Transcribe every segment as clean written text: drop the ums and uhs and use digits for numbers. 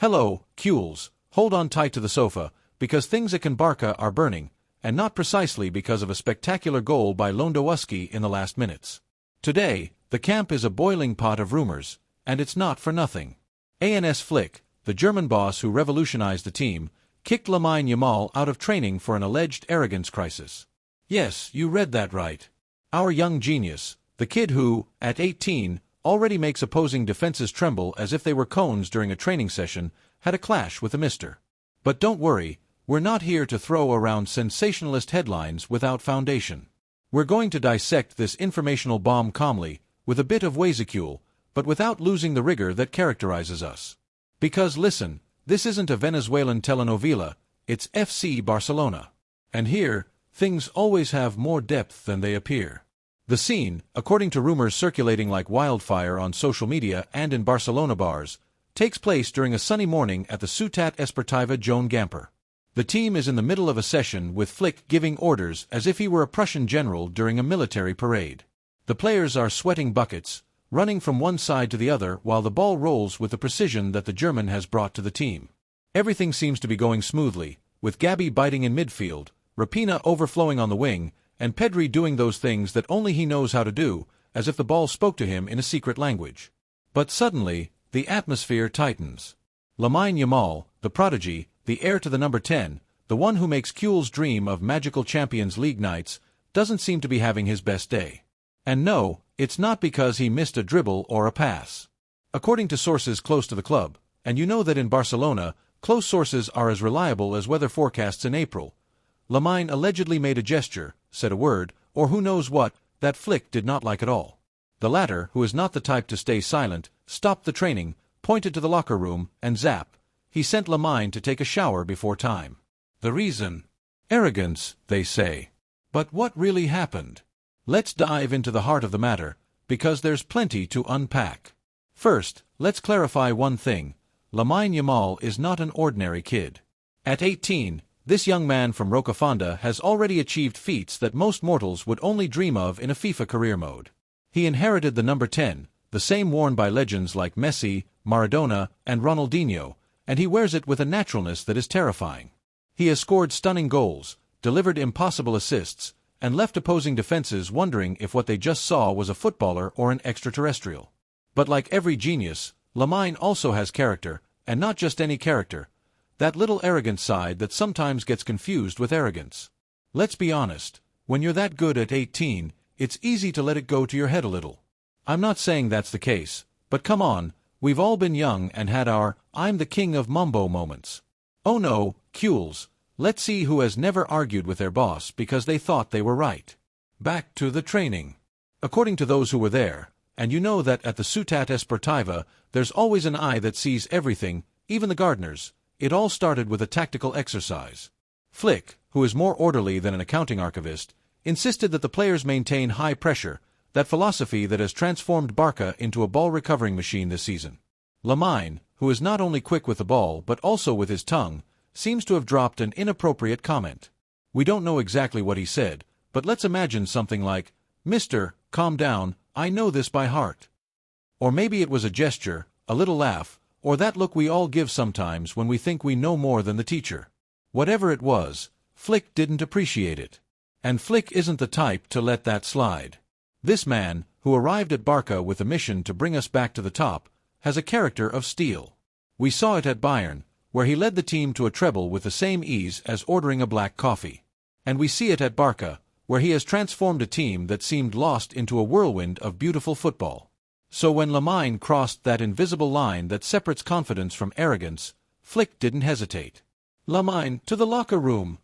Hello, Cules, hold on tight to the sofa, because things at Barça are burning, and not precisely because of a spectacular goal by Lewandowski in the last minutes. Today, the camp is a boiling pot of rumors, and it's not for nothing. Flick, the German boss who revolutionized the team, kicked Lamine Yamal out of training for an alleged arrogance crisis. Yes, you read that right. Our young genius, the kid who, at 18, already makes opposing defenses tremble as if they were cones during a training session, had a clash with a mister. But don't worry, we're not here to throw around sensationalist headlines without foundation. We're going to dissect this informational bomb calmly, with a bit of wasicule, but without losing the rigor that characterizes us. Because listen, this isn't a Venezuelan telenovela, it's FC Barcelona. And here, things always have more depth than they appear. The scene, according to rumors circulating like wildfire on social media and in Barcelona bars, takes place during a sunny morning at the Ciutat Esportiva Joan Gamper. The team is in the middle of a session with Flick giving orders as if he were a Prussian general during a military parade. The players are sweating buckets, running from one side to the other while the ball rolls with the precision that the German has brought to the team. Everything seems to be going smoothly, with GAVI biting in midfield, Rapina overflowing on the wing, and PEDRI doing those things that only he knows how to do, as if the ball spoke to him in a secret language. But suddenly, the atmosphere tightens. Lamine Yamal, the prodigy, the heir to the number 10, the one who makes Cules dream of magical Champions League nights, doesn't seem to be having his best day. And no, it's not because he missed a dribble or a pass. According to sources close to the club, and you know that in Barcelona, close sources are as reliable as weather forecasts in April, Lamine allegedly made a gesture, said a word, or who knows what, that Flick did not like at all. The latter, who is not the type to stay silent, stopped the training, pointed to the locker room, and zap, he sent Lamine to take a shower before time. The reason? Arrogance, they say. But what really happened? Let's dive into the heart of the matter, because there's plenty to unpack. First, let's clarify one thing. Lamine Yamal is not an ordinary kid. At 18, this young man from Rocafonda has already achieved feats that most mortals would only dream of in a FIFA career mode. He inherited the number 10, the same worn by legends like Messi, Maradona, and Ronaldinho, and he wears it with a naturalness that is terrifying. He has scored stunning goals, delivered impossible assists, and left opposing defenses wondering if what they just saw was a footballer or an extraterrestrial. But like every genius, Lamine also has character, and not just any character, that little arrogant side that sometimes gets confused with arrogance. Let's be honest, when you're that good at 18, it's easy to let it go to your head a little. I'm not saying that's the case, but come on, we've all been young and had our "I'm the king of Mumbo" moments. Oh no, Cules, let's see who has never argued with their boss because they thought they were right. Back to the training. According to those who were there, and you know that at the Ciutat Esportiva, there's always an eye that sees everything, even the gardeners, it all started with a tactical exercise. Flick, who is more orderly than an accounting archivist, insisted that the players maintain high pressure, that philosophy that has transformed Barça into a ball-recovering machine this season. Lamine, who is not only quick with the ball but also with his tongue, seems to have dropped an inappropriate comment. We don't know exactly what he said, but let's imagine something like, "Mister, calm down, I know this by heart." Or maybe it was a gesture, a little laugh, or that look we all give sometimes when we think we know more than the teacher. Whatever it was, Flick didn't appreciate it. And Flick isn't the type to let that slide. This man, who arrived at Barça with a mission to bring us back to the top, has a character of steel. We saw it at Bayern, where he led the team to a treble with the same ease as ordering a black coffee. And we see it at Barça, where he has transformed a team that seemed lost into a whirlwind of beautiful football. So when Lamine crossed that invisible line that separates confidence from arrogance, Flick didn't hesitate. "Lamine, to the locker room!"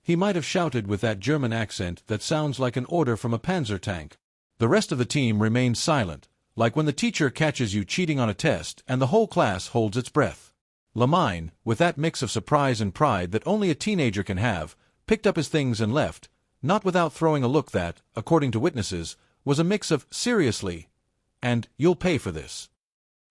He might have shouted with that German accent that sounds like an order from a panzer tank. The rest of the team remained silent, like when the teacher catches you cheating on a test and the whole class holds its breath. Lamine, with that mix of surprise and pride that only a teenager can have, picked up his things and left, not without throwing a look that, according to witnesses, was a mix of "seriously" and "you'll pay for this."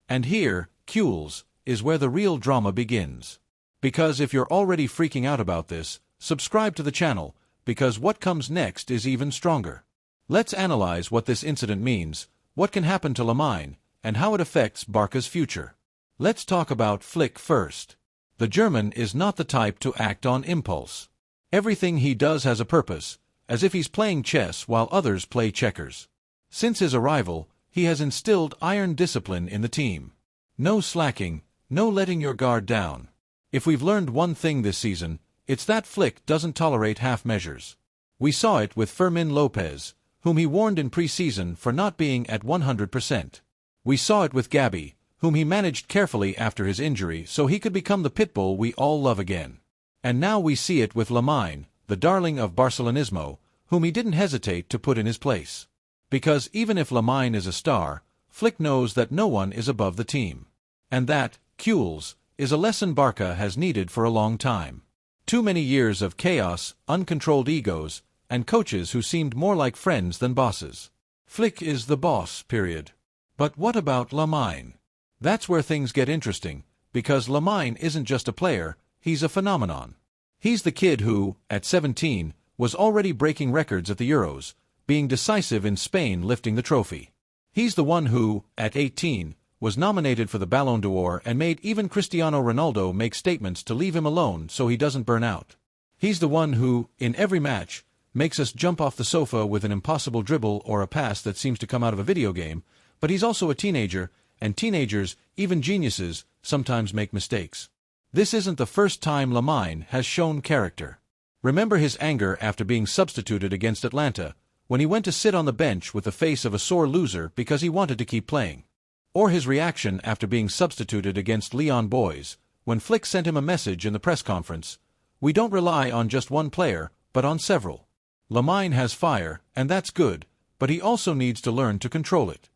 And here, Cules, is where the real drama begins. Because if you're already freaking out about this, subscribe to the channel, because what comes next is even stronger. Let's analyze what this incident means, what can happen to Lamine, and how it affects Barca's future. Let's talk about Flick first. The German is not the type to act on impulse. Everything he does has a purpose, as if he's playing chess while others play checkers. Since his arrival, he has instilled iron discipline in the team. No slacking, no letting your guard down. If we've learned one thing this season, it's that Flick doesn't tolerate half measures. We saw it with Fermin Lopez, whom he warned in pre-season for not being at 100%. We saw it with GAVI, whom he managed carefully after his injury so he could become the pitbull we all love again. And now we see it with Lamine, the darling of Barcelonismo, whom he didn't hesitate to put in his place. Because even if Lamine is a star, Flick knows that no one is above the team. And that, Cules, is a lesson Barca has needed for a long time. Too many years of chaos, uncontrolled egos, and coaches who seemed more like friends than bosses. Flick is the boss, period. But what about Lamine? That's where things get interesting, because Lamine isn't just a player, he's a phenomenon. He's the kid who, at 17, was already breaking records at the Euros, being decisive in Spain lifting the trophy. He's the one who, at 18, was nominated for the Ballon d'Or and made even Cristiano Ronaldo make statements to leave him alone so he doesn't burn out. He's the one who, in every match, makes us jump off the sofa with an impossible dribble or a pass that seems to come out of a video game, but he's also a teenager, and teenagers, even geniuses, sometimes make mistakes. This isn't the first time Lamine has shown character. Remember his anger after being substituted against Atlanta, when he went to sit on the bench with the face of a sore loser because he wanted to keep playing. Or his reaction after being substituted against Lyon Boys, when Flick sent him a message in the press conference: "We don't rely on just one player, but on several." Lamine has fire, and that's good, but he also needs to learn to control it.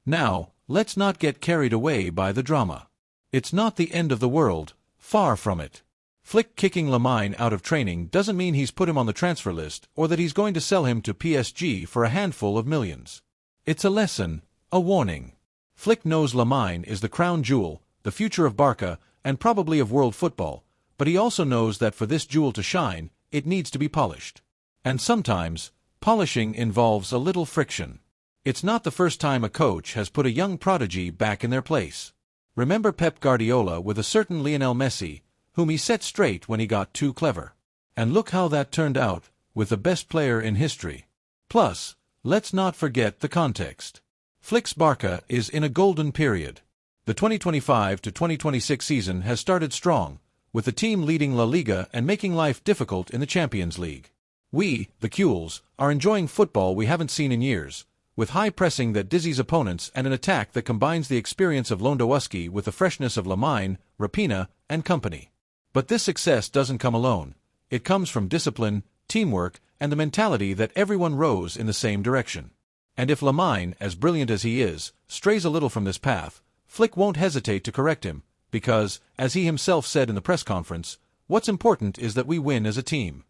Now, let's not get carried away by the drama. It's not the end of the world, far from it. Flick kicking Lamine out of training doesn't mean he's put him on the transfer list or that he's going to sell him to PSG for a handful of millions. It's a lesson, a warning. Flick knows Lamine is the crown jewel, the future of Barca, and probably of world football, but he also knows that for this jewel to shine, it needs to be polished. And sometimes, polishing involves a little friction. It's not the first time a coach has put a young prodigy back in their place. Remember Pep Guardiola with a certain Lionel Messi, whom he set straight when he got too clever. And look how that turned out, with the best player in history. Plus, let's not forget the context. Flick's Barca is in a golden period. The 2025 to 2026 season has started strong, with the team leading La Liga and making life difficult in the Champions League. We, the Cules, are enjoying football we haven't seen in years, with high pressing that dizzies opponents and an attack that combines the experience of Lewandowski with the freshness of Lamine, Raphinha, and company. But this success doesn't come alone. It comes from discipline, teamwork, and the mentality that everyone rows in the same direction. And if Lamine, as brilliant as he is, strays a little from this path, Flick won't hesitate to correct him, because, as he himself said in the press conference, what's important is that we win as a team.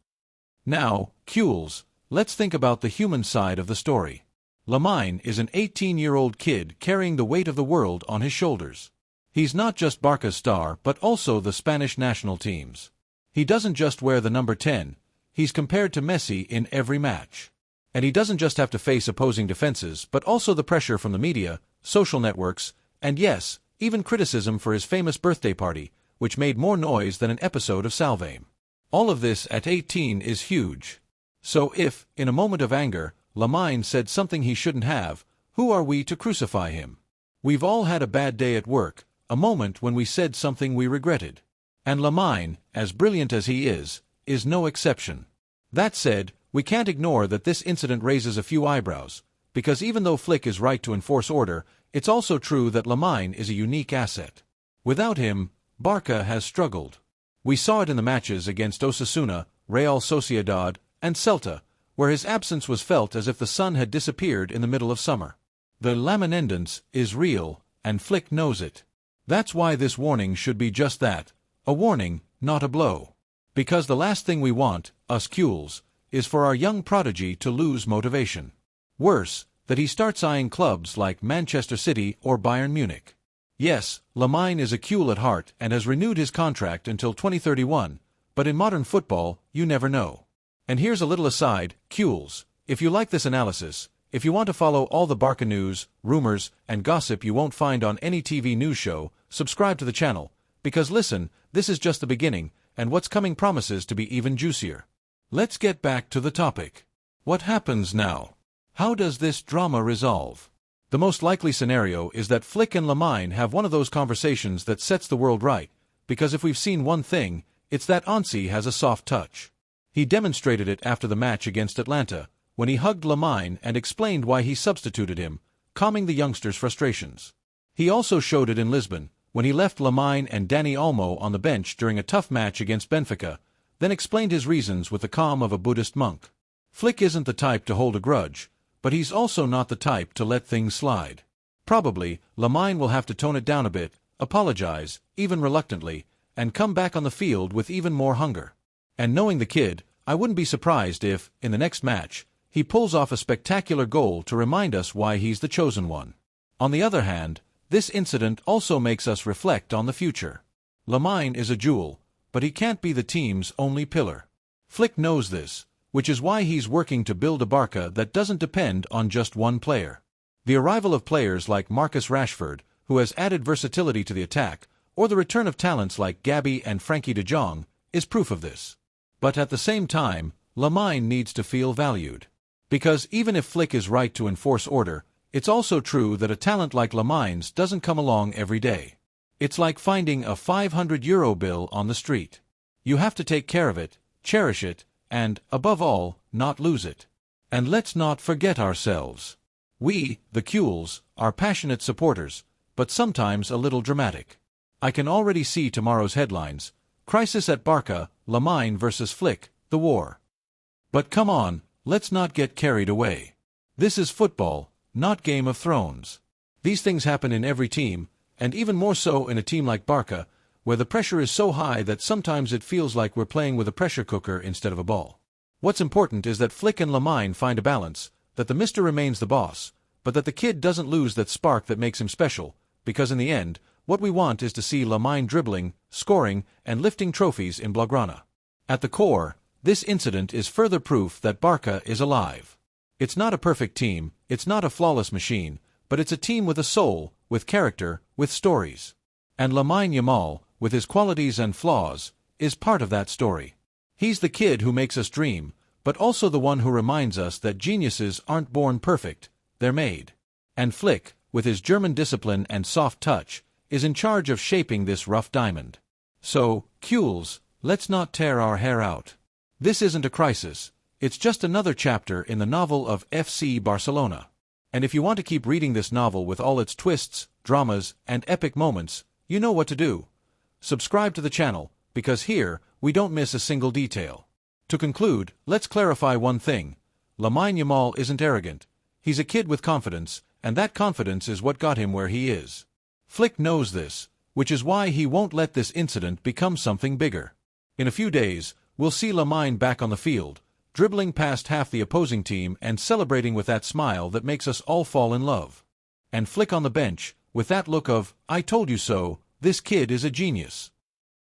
Now, Cules, let's think about the human side of the story. Lamine is an 18-year-old kid carrying the weight of the world on his shoulders. He's not just Barca's star but also the Spanish national team's. He doesn't just wear the number 10, he's compared to Messi in every match. And he doesn't just have to face opposing defenses but also the pressure from the media, social networks, and yes, even criticism for his famous birthday party, which made more noise than an episode of Salvame. All of this at 18 is huge. So if, in a moment of anger, Lamine said something he shouldn't have, who are we to crucify him? We've all had a bad day at work, a moment when we said something we regretted. And Lamine, as brilliant as he is no exception. That said, we can't ignore that this incident raises a few eyebrows, because even though Flick is right to enforce order, it's also true that Lamine is a unique asset. Without him, Barca has struggled. We saw it in the matches against Osasuna, Real Sociedad, and Celta, where his absence was felt as if the sun had disappeared in the middle of summer. The Laminendance is real, and Flick knows it. That's why this warning should be just that, a warning, not a blow. Because the last thing we want, us Cules, is for our young prodigy to lose motivation. Worse, that he starts eyeing clubs like Manchester City or Bayern Munich. Yes, Lamine is a Cule at heart and has renewed his contract until 2031, but in modern football, you never know. And here's a little aside, Cules, if you like this analysis, If you want to follow all the Barca news, rumors, and gossip you won't find on any TV news show, subscribe to the channel, because listen, this is just the beginning, and what's coming promises to be even juicier. Let's get back to the topic. What happens now? How does this drama resolve? The most likely scenario is that Flick and Lamine have one of those conversations that sets the world right, because if we've seen one thing, it's that Ansi has a soft touch. He demonstrated it after the match against Atlanta, when he hugged Lamine and explained why he substituted him, calming the youngsters' frustrations. He also showed it in Lisbon, when he left Lamine and Dani Olmo on the bench during a tough match against Benfica, then explained his reasons with the calm of a Buddhist monk. Flick isn't the type to hold a grudge, but he's also not the type to let things slide. Probably, Lamine will have to tone it down a bit, apologize, even reluctantly, and come back on the field with even more hunger. And knowing the kid, I wouldn't be surprised if, in the next match, he pulls off a spectacular goal to remind us why he's the chosen one. On the other hand, this incident also makes us reflect on the future. Lamine is a jewel, but he can't be the team's only pillar. Flick knows this, which is why he's working to build a Barca that doesn't depend on just one player. The arrival of players like Marcus Rashford, who has added versatility to the attack, or the return of talents like GAVI and Frenkie de Jong, is proof of this. But at the same time, Lamine needs to feel valued. Because even if Flick is right to enforce order, it's also true that a talent like Lamine's doesn't come along every day. It's like finding a €500 bill on the street. You have to take care of it, cherish it, and, above all, not lose it. And let's not forget ourselves. We, the Cules, are passionate supporters, but sometimes a little dramatic. I can already see tomorrow's headlines: Crisis at Barca, Lamine versus Flick, the war. But come on, let's not get carried away. This is football, not Game of Thrones. These things happen in every team, and even more so in a team like Barca, where the pressure is so high that sometimes it feels like we're playing with a pressure cooker instead of a ball. What's important is that Flick and Lamine find a balance, that the mister remains the boss, but that the kid doesn't lose that spark that makes him special, because in the end, what we want is to see Lamine dribbling, scoring, and lifting trophies in Blaugrana. At the core, this incident is further proof that Barca is alive. It's not a perfect team, it's not a flawless machine, but it's a team with a soul, with character, with stories. And Lamine Yamal, with his qualities and flaws, is part of that story. He's the kid who makes us dream, but also the one who reminds us that geniuses aren't born perfect, they're made. And Flick, with his German discipline and soft touch, is in charge of shaping this rough diamond. So, Cules, let's not tear our hair out. This isn't a crisis, it's just another chapter in the novel of FC Barcelona. And if you want to keep reading this novel with all its twists, dramas, and epic moments, you know what to do. Subscribe to the channel, because here, we don't miss a single detail. To conclude, let's clarify one thing. Lamine Yamal isn't arrogant. He's a kid with confidence, and that confidence is what got him where he is. Flick knows this, which is why he won't let this incident become something bigger. In a few days, we'll see Lamine back on the field, dribbling past half the opposing team and celebrating with that smile that makes us all fall in love. And Flick on the bench, with that look of, I told you so, this kid is a genius.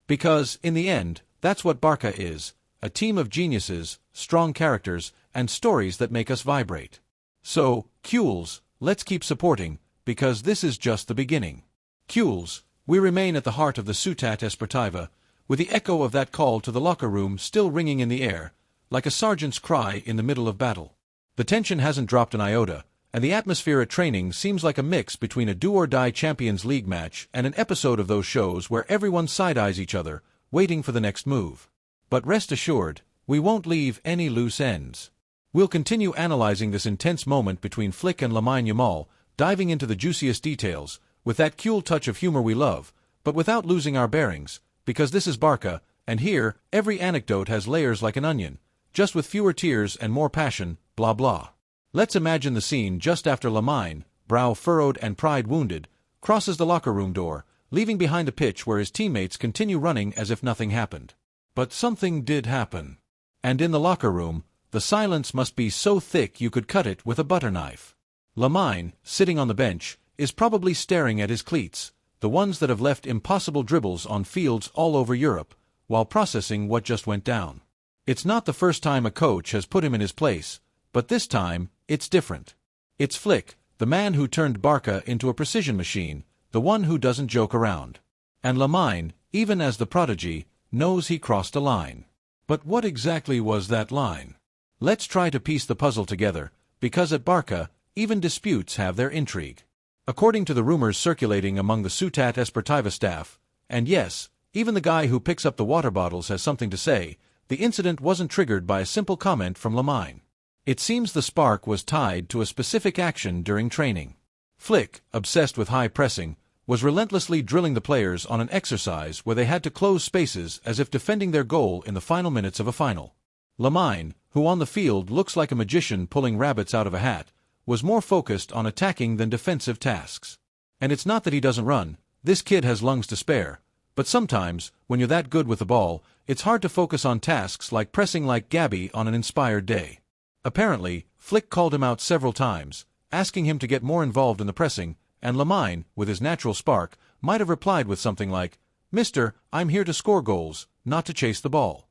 Because, in the end, that's what Barca is, a team of geniuses, strong characters, and stories that make us vibrate. So, Cules, let's keep supporting, because this is just the beginning. Cules, we remain at the heart of the Ciutat Esportiva, with the echo of that call to the locker room still ringing in the air, like a sergeant's cry in the middle of battle. The tension hasn't dropped an iota, and the atmosphere at training seems like a mix between a do-or-die Champions League match and an episode of those shows where everyone side-eyes each other, waiting for the next move. But rest assured, we won't leave any loose ends. We'll continue analyzing this intense moment between Flick and Lamine Yamal, diving into the juiciest details, with that Cule touch of humor we love, but without losing our bearings, because this is Barca, and here, every anecdote has layers like an onion, just with fewer tears and more passion, blah blah. Let's imagine the scene just after Lamine, brow furrowed and pride wounded, crosses the locker room door, leaving behind the pitch where his teammates continue running as if nothing happened. But something did happen. And in the locker room, the silence must be so thick you could cut it with a butter knife. Lamine, sitting on the bench, is probably staring at his cleats, the ones that have left impossible dribbles on fields all over Europe, while processing what just went down. It's not the first time a coach has put him in his place, but this time, it's different. It's Flick, the man who turned Barça into a precision machine, the one who doesn't joke around. And Lamine, even as the prodigy, knows he crossed a line. But what exactly was that line? Let's try to piece the puzzle together, because at Barça, even disputes have their intrigue. According to the rumors circulating among the Ciutat Esportiva staff, and yes, even the guy who picks up the water bottles has something to say, the incident wasn't triggered by a simple comment from Lamine. It seems the spark was tied to a specific action during training. Flick, obsessed with high pressing, was relentlessly drilling the players on an exercise where they had to close spaces as if defending their goal in the final minutes of a final. Lamine, who on the field looks like a magician pulling rabbits out of a hat, was more focused on attacking than defensive tasks. And it's not that he doesn't run, this kid has lungs to spare, but sometimes, when you're that good with the ball, it's hard to focus on tasks like pressing like GAVI on an inspired day. Apparently, Flick called him out several times, asking him to get more involved in the pressing, and Lamine, with his natural spark, might have replied with something like, "Mister, I'm here to score goals, not to chase the ball."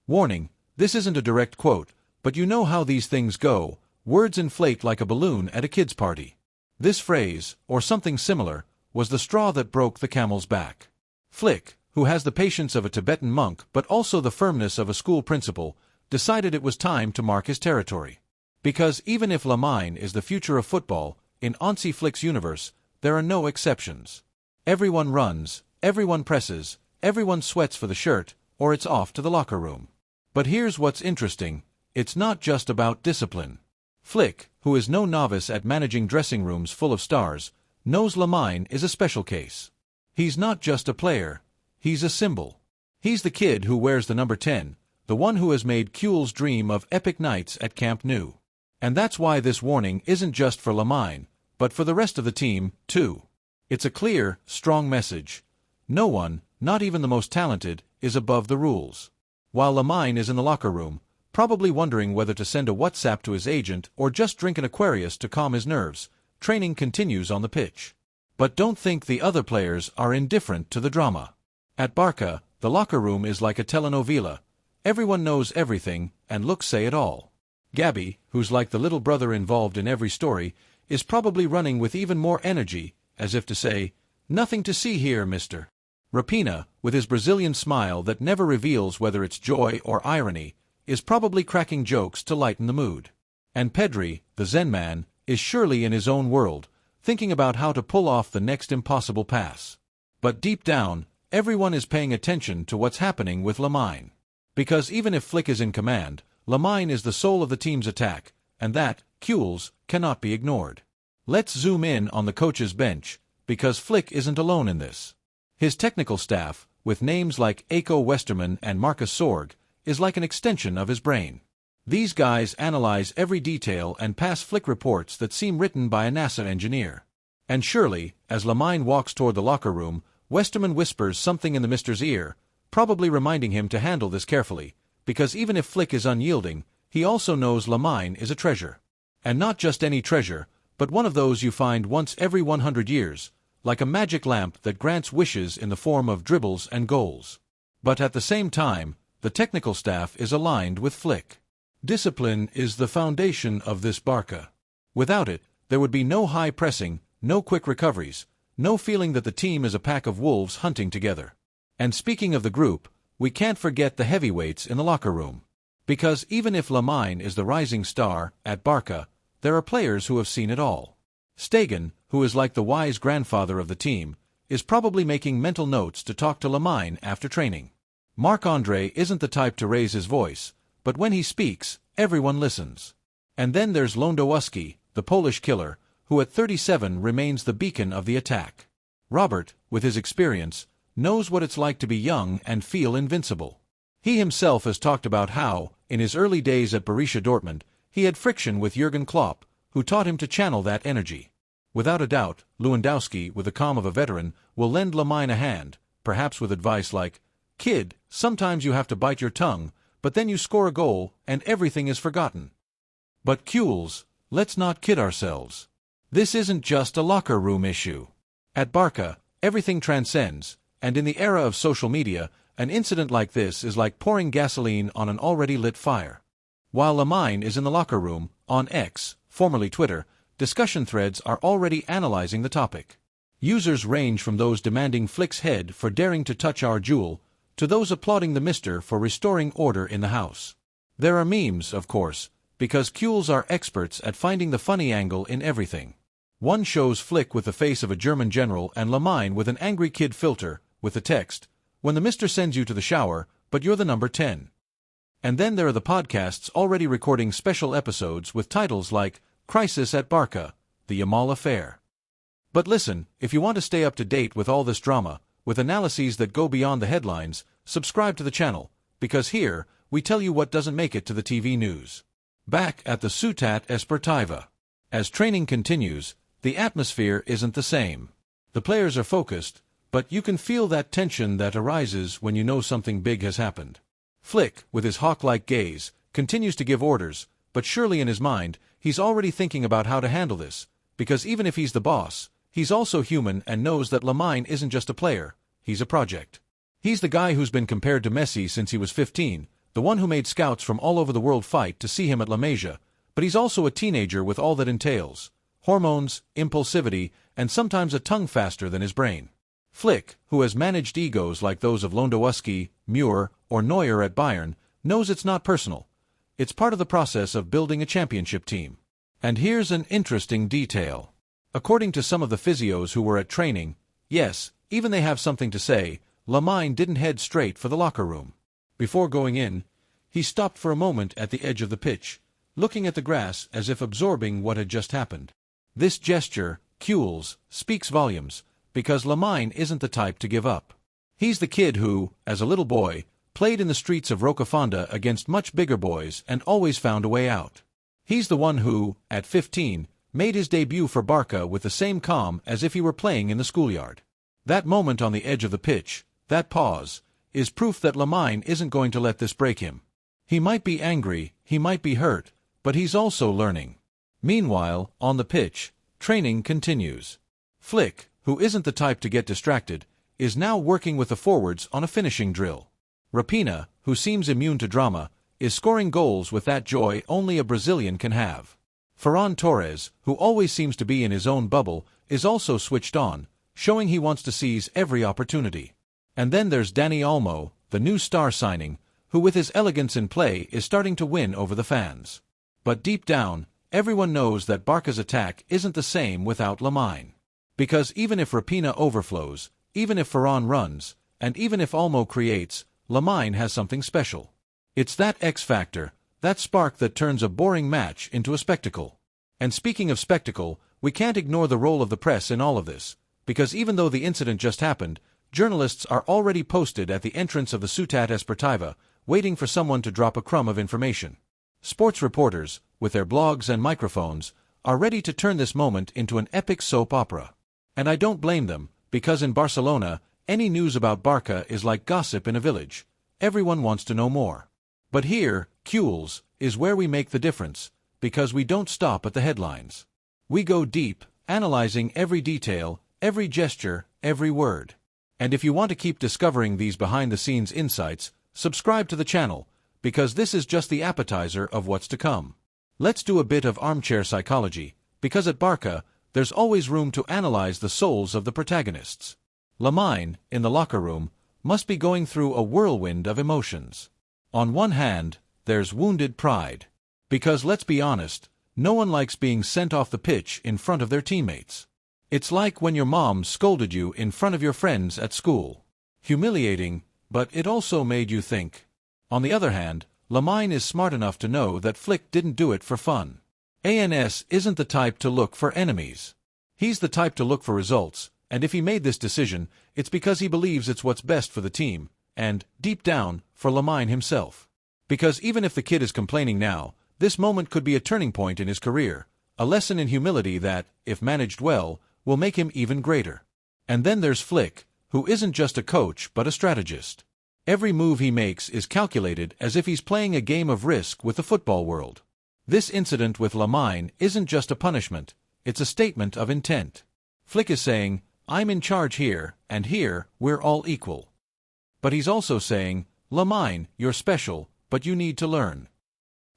Warning, this isn't a direct quote, but you know how these things go, words inflate like a balloon at a kid's party. This phrase, or something similar, was the straw that broke the camel's back. Flick, who has the patience of a Tibetan monk but also the firmness of a school principal, decided it was time to mark his territory. Because even if Lamine is the future of football, in Hansi Flick's universe, there are no exceptions. Everyone runs, everyone presses, everyone sweats for the shirt, or it's off to the locker room. But here's what's interesting, it's not just about discipline. Flick, who is no novice at managing dressing rooms full of stars, knows Lamine is a special case. He's not just a player, he's a symbol. He's the kid who wears the number 10, the one who has made Kuhl's dream of epic nights at Camp Nou. And that's why this warning isn't just for Lamine, but for the rest of the team, too. It's a clear, strong message. No one, not even the most talented, is above the rules. While Lamine is in the locker room, probably wondering whether to send a WhatsApp to his agent or just drink an Aquarius to calm his nerves, training continues on the pitch. But don't think the other players are indifferent to the drama. At Barça, the locker room is like a telenovela. Everyone knows everything, and looks say it all. GAVI, who's like the little brother involved in every story, is probably running with even more energy, as if to say, "Nothing to see here, mister." Rapina, with his Brazilian smile that never reveals whether it's joy or irony, is probably cracking jokes to lighten the mood. And PEDRI, the Zen man, is surely in his own world, thinking about how to pull off the next impossible pass. But deep down, everyone is paying attention to what's happening with Lamine. Because even if Flick is in command, Lamine is the soul of the team's attack, and that, Kuhl's, cannot be ignored. Let's zoom in on the coach's bench, because Flick isn't alone in this. His technical staff, with names like Aiko Westerman and Marcus Sorg, is like an extension of his brain. These guys analyze every detail and pass Flick reports that seem written by a NASA engineer. And surely, as Lamine walks toward the locker room, Westerman whispers something in the mister's ear, probably reminding him to handle this carefully, because even if Flick is unyielding, he also knows Lamine is a treasure. And not just any treasure, but one of those you find once every 100 years, like a magic lamp that grants wishes in the form of dribbles and goals. But at the same time, the technical staff is aligned with Flick. Discipline is the foundation of this Barça. Without it, there would be no high pressing, no quick recoveries, no feeling that the team is a pack of wolves hunting together. And speaking of the group, we can't forget the heavyweights in the locker room. Because even if Lamine is the rising star at Barça, there are players who have seen it all. Stegen, who is like the wise grandfather of the team, is probably making mental notes to talk to Lamine after training. Marc-Andre isn't the type to raise his voice, but when he speaks, everyone listens. And then there's Lewandowski, the Polish killer, who at 37 remains the beacon of the attack. Robert, with his experience, knows what it's like to be young and feel invincible. He himself has talked about how, in his early days at Borussia Dortmund, he had friction with Jurgen Klopp, who taught him to channel that energy. Without a doubt, Lewandowski, with the calm of a veteran, will lend Lamine a hand, perhaps with advice like, "Kid, sometimes you have to bite your tongue, but then you score a goal, and everything is forgotten." But Kuhl's, let's not kid ourselves. This isn't just a locker room issue. At Barça, everything transcends, and in the era of social media, an incident like this is like pouring gasoline on an already lit fire. While Lamine is in the locker room, on X, formerly Twitter, discussion threads are already analyzing the topic. Users range from those demanding Flick's head for daring to touch our jewel, to those applauding the mister for restoring order in the house. There are memes, of course, because Qs are experts at finding the funny angle in everything. One shows Flick with the face of a German general and Lamine with an angry kid filter, with the text, "When the mister sends you to the shower, but you're the number 10. And then there are the podcasts already recording special episodes with titles like Crisis at Barça, The Yamal Affair. But listen, if you want to stay up to date with all this drama, with analyses that go beyond the headlines, subscribe to the channel, because here, we tell you what doesn't make it to the TV news. Back at the Ciutat Esportiva. As training continues, the atmosphere isn't the same. The players are focused, but you can feel that tension that arises when you know something big has happened. Flick, with his hawk-like gaze, continues to give orders, but surely in his mind, he's already thinking about how to handle this, because even if he's the boss, he's also human and knows that Lamine isn't just a player, he's a project. He's the guy who's been compared to Messi since he was 15, the one who made scouts from all over the world fight to see him at La Masia, but he's also a teenager with all that entails: hormones, impulsivity, and sometimes a tongue faster than his brain. Flick, who has managed egos like those of Lewandowski, Müller, or Neuer at Bayern, knows it's not personal. It's part of the process of building a championship team. And here's an interesting detail. According to some of the physios who were at training, yes, even they have something to say, Lamine didn't head straight for the locker room. Before going in, he stopped for a moment at the edge of the pitch, looking at the grass as if absorbing what had just happened. This gesture, Qs, speaks volumes, because Lamine isn't the type to give up. He's the kid who, as a little boy, played in the streets of Rocafonda against much bigger boys and always found a way out. He's the one who, at 15, made his debut for Barça with the same calm as if he were playing in the schoolyard. That moment on the edge of the pitch, that pause, is proof that Lamine isn't going to let this break him. He might be angry, he might be hurt, but he's also learning. Meanwhile, on the pitch, training continues. Flick, who isn't the type to get distracted, is now working with the forwards on a finishing drill. Rapina, who seems immune to drama, is scoring goals with that joy only a Brazilian can have. Ferran Torres, who always seems to be in his own bubble, is also switched on, showing he wants to seize every opportunity. And then there's Dani Olmo, the new star signing, who with his elegance in play is starting to win over the fans. But deep down, everyone knows that Barca's attack isn't the same without Lamine. Because even if Rapina overflows, even if Ferran runs, and even if Olmo creates, Lamine has something special. It's that X factor, that spark that turns a boring match into a spectacle. And speaking of spectacle, we can't ignore the role of the press in all of this, because even though the incident just happened, journalists are already posted at the entrance of the Ciutat Esportiva, waiting for someone to drop a crumb of information. Sports reporters, with their blogs and microphones, are ready to turn this moment into an epic soap opera. And I don't blame them, because in Barcelona, any news about Barca is like gossip in a village. Everyone wants to know more. But here, Qs, is where we make the difference, because we don't stop at the headlines. We go deep, analyzing every detail, every gesture, every word. And if you want to keep discovering these behind-the-scenes insights, subscribe to the channel, because this is just the appetizer of what's to come. Let's do a bit of armchair psychology, because at Barca, there's always room to analyze the souls of the protagonists. Lamine, in the locker room, must be going through a whirlwind of emotions. On one hand, there's wounded pride. Because let's be honest, no one likes being sent off the pitch in front of their teammates. It's like when your mom scolded you in front of your friends at school. Humiliating, but it also made you think. On the other hand, Lamine is smart enough to know that Flick didn't do it for fun. ANS isn't the type to look for enemies. He's the type to look for results, and if he made this decision, it's because he believes it's what's best for the team, and, deep down, for Lamine himself. Because even if the kid is complaining now, this moment could be a turning point in his career, a lesson in humility that, if managed well, will make him even greater. And then there's Flick, who isn't just a coach but a strategist. Every move he makes is calculated as if he's playing a game of Risk with the football world. This incident with Lamine isn't just a punishment, it's a statement of intent. Flick is saying, I'm in charge here, and here, we're all equal. But he's also saying, Lamine, you're special, but you need to learn.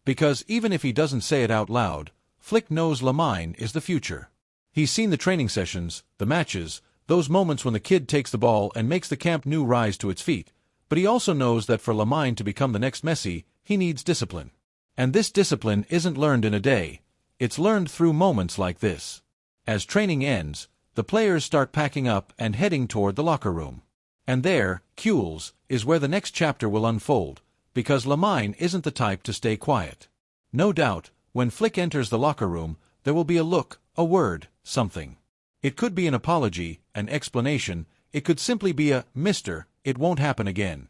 Because even if he doesn't say it out loud, Flick knows Lamine is the future. He's seen the training sessions, the matches, those moments when the kid takes the ball and makes the Camp Nou rise to its feet, but he also knows that for Lamine to become the next Messi, he needs discipline. And this discipline isn't learned in a day, it's learned through moments like this. As training ends, the players start packing up and heading toward the locker room. And there, Expels, is where the next chapter will unfold, because Lamine isn't the type to stay quiet. No doubt, when Flick enters the locker room, there will be a look, a word, something. It could be an apology, an explanation, it could simply be a, "Mister, it won't happen again."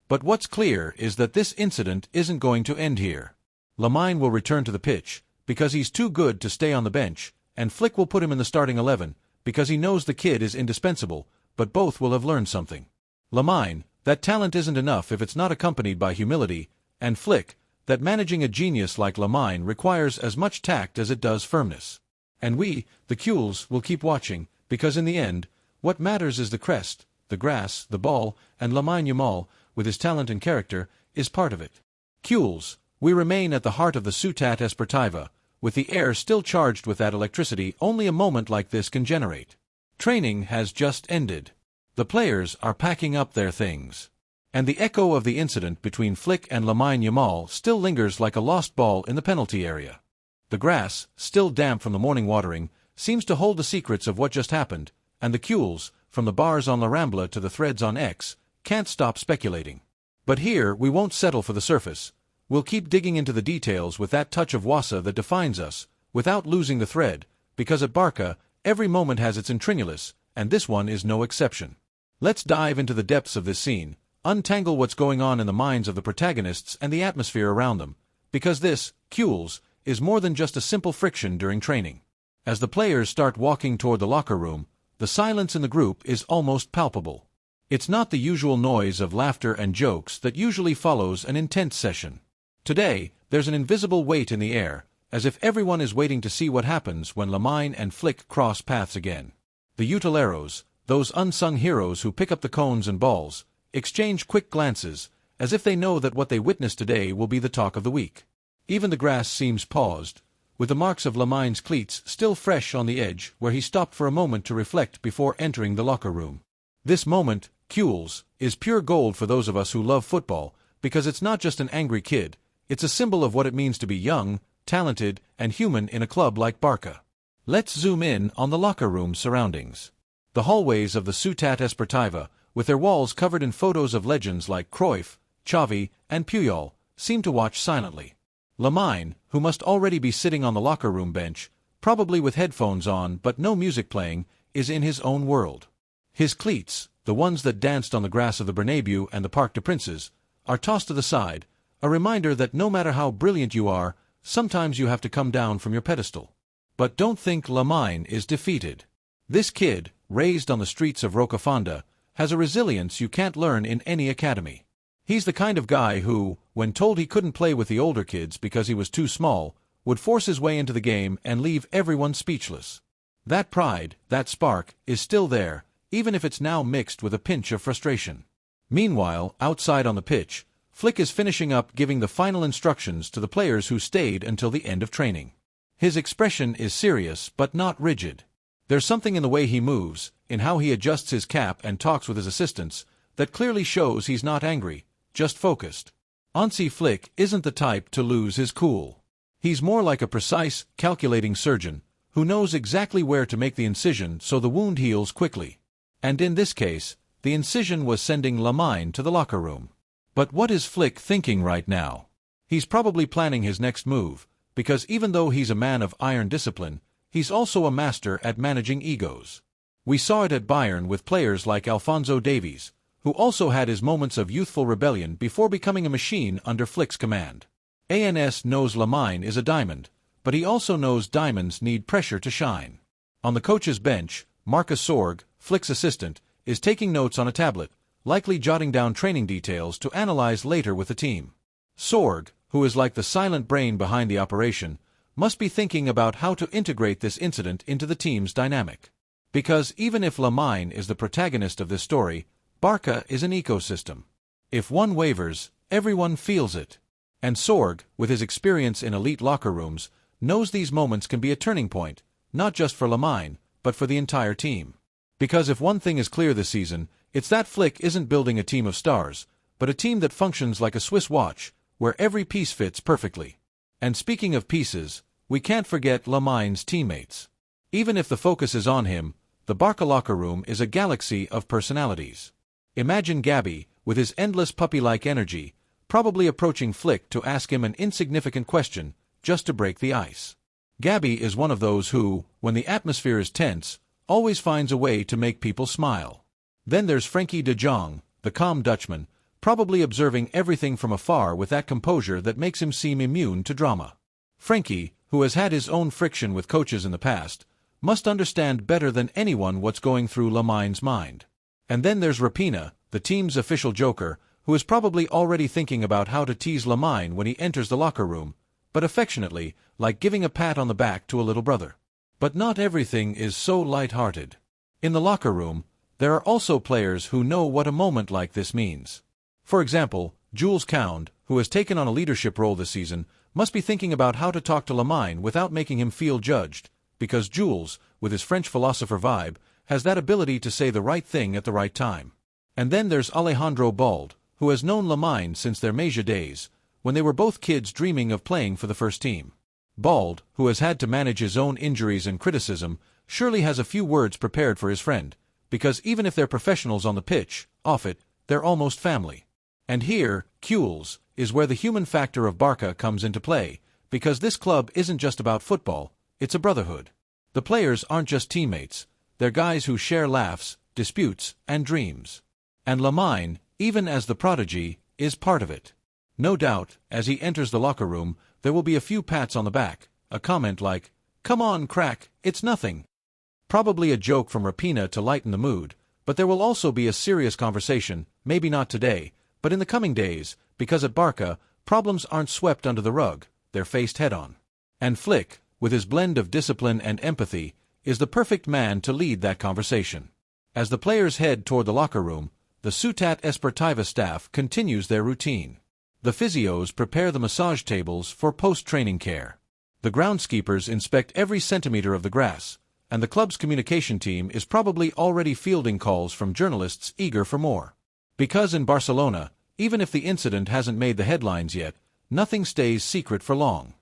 But what's clear is that this incident isn't going to end here. Lamine will return to the pitch, because he's too good to stay on the bench, and Flick will put him in the starting 11, because he knows the kid is indispensable, but both will have learned something. Lamine, that talent isn't enough if it's not accompanied by humility, and Flick, that managing a genius like Lamine requires as much tact as it does firmness. And we, the Expels, will keep watching, because in the end, what matters is the crest, the grass, the ball, and Lamine Yamal, with his talent and character, is part of it. Expels, we remain at the heart of the Ciutat Esportiva, with the air still charged with that electricity only a moment like this can generate. Training has just ended. The players are packing up their things. And the echo of the incident between Flick and Lamine Yamal still lingers like a lost ball in the penalty area. The grass, still damp from the morning watering, seems to hold the secrets of what just happened, and the Expels, from the bars on La Rambla to the threads on X, can't stop speculating. But here we won't settle for the surface. We'll keep digging into the details with that touch of wasa that defines us, without losing the thread, because at Barça, every moment has its intrinulus, and this one is no exception. Let's dive into the depths of this scene, untangle what's going on in the minds of the protagonists and the atmosphere around them, because this, Expels, is more than just a simple friction during training. As the players start walking toward the locker room, the silence in the group is almost palpable. It's not the usual noise of laughter and jokes that usually follows an intense session. Today, there's an invisible weight in the air, as if everyone is waiting to see what happens when Lamine and Flick cross paths again. The utileros, those unsung heroes who pick up the cones and balls, exchange quick glances, as if they know that what they witness today will be the talk of the week. Even the grass seems paused, with the marks of Lamine's cleats still fresh on the edge where he stopped for a moment to reflect before entering the locker room. This moment, Expels, is pure gold for those of us who love football, because it's not just an angry kid, it's a symbol of what it means to be young, talented, and human in a club like Barça. Let's zoom in on the locker room surroundings. The hallways of the Ciutat Esportiva, with their walls covered in photos of legends like Cruyff, Xavi, and Puyol, seem to watch silently. Lamine, who must already be sitting on the locker room bench, probably with headphones on but no music playing, is in his own world. His cleats, the ones that danced on the grass of the Bernabeu and the Parc des Princes, are tossed to the side, a reminder that no matter how brilliant you are, sometimes you have to come down from your pedestal. But don't think Lamine is defeated. This kid, raised on the streets of Rocafonda, has a resilience you can't learn in any academy. He's the kind of guy who, when told he couldn't play with the older kids because he was too small, would force his way into the game and leave everyone speechless. That pride, that spark, is still there, even if it's now mixed with a pinch of frustration. Meanwhile, outside on the pitch, Flick is finishing up giving the final instructions to the players who stayed until the end of training. His expression is serious but not rigid. There's something in the way he moves, in how he adjusts his cap and talks with his assistants, that clearly shows he's not angry, just focused. Hansi Flick isn't the type to lose his cool. He's more like a precise, calculating surgeon, who knows exactly where to make the incision so the wound heals quickly. And in this case, the incision was sending Lamine to the locker room. But what is Flick thinking right now? He's probably planning his next move, because even though he's a man of iron discipline, he's also a master at managing egos. We saw it at Bayern with players like Alphonso Davies, who also had his moments of youthful rebellion before becoming a machine under Flick's command. ANS knows Lamine is a diamond, but he also knows diamonds need pressure to shine. On the coach's bench, Marcus Sorg, Flick's assistant, is taking notes on a tablet, likely jotting down training details to analyze later with the team. Sorg, who is like the silent brain behind the operation, must be thinking about how to integrate this incident into the team's dynamic. Because even if Lamine is the protagonist of this story, Barça is an ecosystem. If one wavers, everyone feels it. And Sorg, with his experience in elite locker rooms, knows these moments can be a turning point, not just for Lamine, but for the entire team. Because if one thing is clear this season, it's that Flick isn't building a team of stars, but a team that functions like a Swiss watch, where every piece fits perfectly. And speaking of pieces, we can't forget Lamine's teammates. Even if the focus is on him, the Barça locker room is a galaxy of personalities. Imagine GAVI, with his endless puppy-like energy, probably approaching Flick to ask him an insignificant question, just to break the ice. GAVI is one of those who, when the atmosphere is tense, always finds a way to make people smile. Then there's Frenkie de Jong, the calm Dutchman, probably observing everything from afar with that composure that makes him seem immune to drama. Frenkie, who has had his own friction with coaches in the past, must understand better than anyone what's going through Lamine's mind. And then there's Raphinha, the team's official joker, who is probably already thinking about how to tease Lamine when he enters the locker room, but affectionately, like giving a pat on the back to a little brother. But not everything is so light-hearted. In the locker room, there are also players who know what a moment like this means. For example, Jules Kounde, who has taken on a leadership role this season, must be thinking about how to talk to Lamine without making him feel judged, because Jules, with his French philosopher vibe, has that ability to say the right thing at the right time. And then there's Alejandro Balde, who has known Lamine since their Masia days, when they were both kids dreaming of playing for the first team. Balde, who has had to manage his own injuries and criticism, surely has a few words prepared for his friend, because even if they're professionals on the pitch, off it, they're almost family. And here, Jules, is where the human factor of Barça comes into play, because this club isn't just about football, it's a brotherhood. The players aren't just teammates, they're guys who share laughs, disputes, and dreams. And Lamine, even as the prodigy, is part of it. No doubt, as he enters the locker room, there will be a few pats on the back, a comment like, "Come on, crack, it's nothing." Probably a joke from Raphinha to lighten the mood, but there will also be a serious conversation, maybe not today, but in the coming days, because at Barça, problems aren't swept under the rug, they're faced head-on. And Flick, with his blend of discipline and empathy, is the perfect man to lead that conversation. As the players head toward the locker room, the Ciutat Esportiva staff continues their routine. The physios prepare the massage tables for post-training care. The groundskeepers inspect every centimeter of the grass, and the club's communication team is probably already fielding calls from journalists eager for more. Because in Barcelona, even if the incident hasn't made the headlines yet, nothing stays secret for long.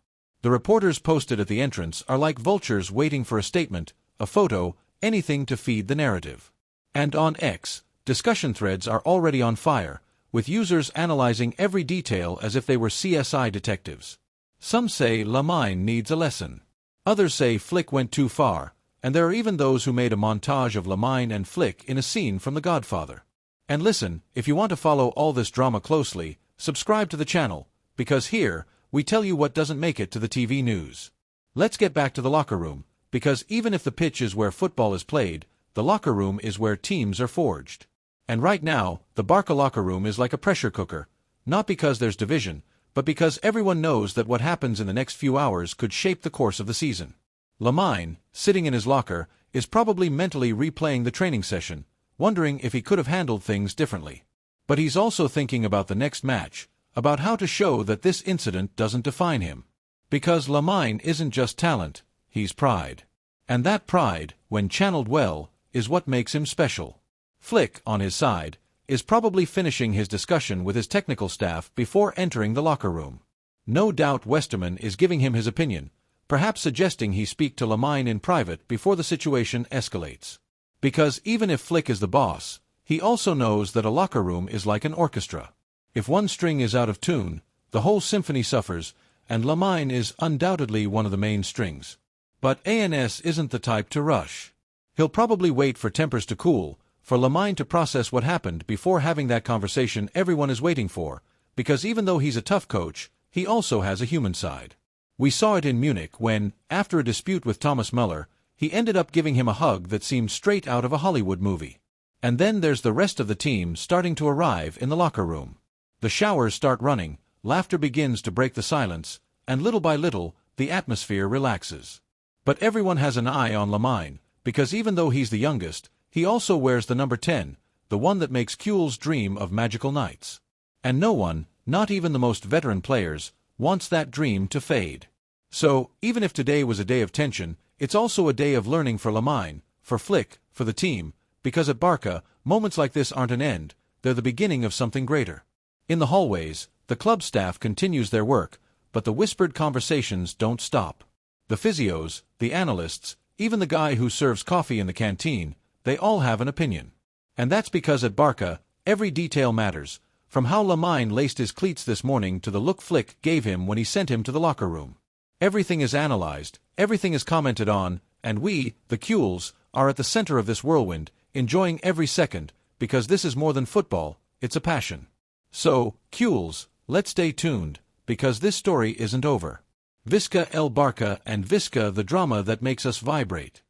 The reporters posted at the entrance are like vultures waiting for a statement, a photo, anything to feed the narrative. And on X, discussion threads are already on fire, with users analyzing every detail as if they were CSI detectives. Some say Lamine needs a lesson. Others say Flick went too far, and there are even those who made a montage of Lamine and Flick in a scene from The Godfather. And listen, if you want to follow all this drama closely, subscribe to the channel, because here, we tell you what doesn't make it to the TV news. Let's get back to the locker room, because even if the pitch is where football is played, the locker room is where teams are forged. And right now, the Barça locker room is like a pressure cooker, not because there's division, but because everyone knows that what happens in the next few hours could shape the course of the season. Lamine, sitting in his locker, is probably mentally replaying the training session, wondering if he could have handled things differently. But he's also thinking about the next match, about how to show that this incident doesn't define him. Because Lamine isn't just talent, he's pride. And that pride, when channeled well, is what makes him special. Flick, on his side, is probably finishing his discussion with his technical staff before entering the locker room. No doubt Westerman is giving him his opinion, perhaps suggesting he speak to Lamine in private before the situation escalates. Because even if Flick is the boss, he also knows that a locker room is like an orchestra. If one string is out of tune, the whole symphony suffers, and Lamine is undoubtedly one of the main strings. But ANS isn't the type to rush. He'll probably wait for tempers to cool, for Lamine to process what happened before having that conversation everyone is waiting for, because even though he's a tough coach, he also has a human side. We saw it in Munich when, after a dispute with Thomas Müller, he ended up giving him a hug that seemed straight out of a Hollywood movie. And then there's the rest of the team starting to arrive in the locker room. The showers start running, laughter begins to break the silence, and little by little, the atmosphere relaxes. But everyone has an eye on Lamine, because even though he's the youngest, he also wears the number 10, the one that makes Jules dream of magical nights. And no one, not even the most veteran players, wants that dream to fade. So, even if today was a day of tension, it's also a day of learning for Lamine, for Flick, for the team, because at Barça, moments like this aren't an end, they're the beginning of something greater. In the hallways, the club staff continues their work, but the whispered conversations don't stop. The physios, the analysts, even the guy who serves coffee in the canteen, they all have an opinion. And that's because at Barça, every detail matters, from how Lamine laced his cleats this morning to the look Flick gave him when he sent him to the locker room. Everything is analyzed, everything is commented on, and we, the Cules, are at the center of this whirlwind, enjoying every second, because this is more than football, it's a passion. So, Cules, let's stay tuned, because this story isn't over. Visca el Barça and Visca the drama that makes us vibrate.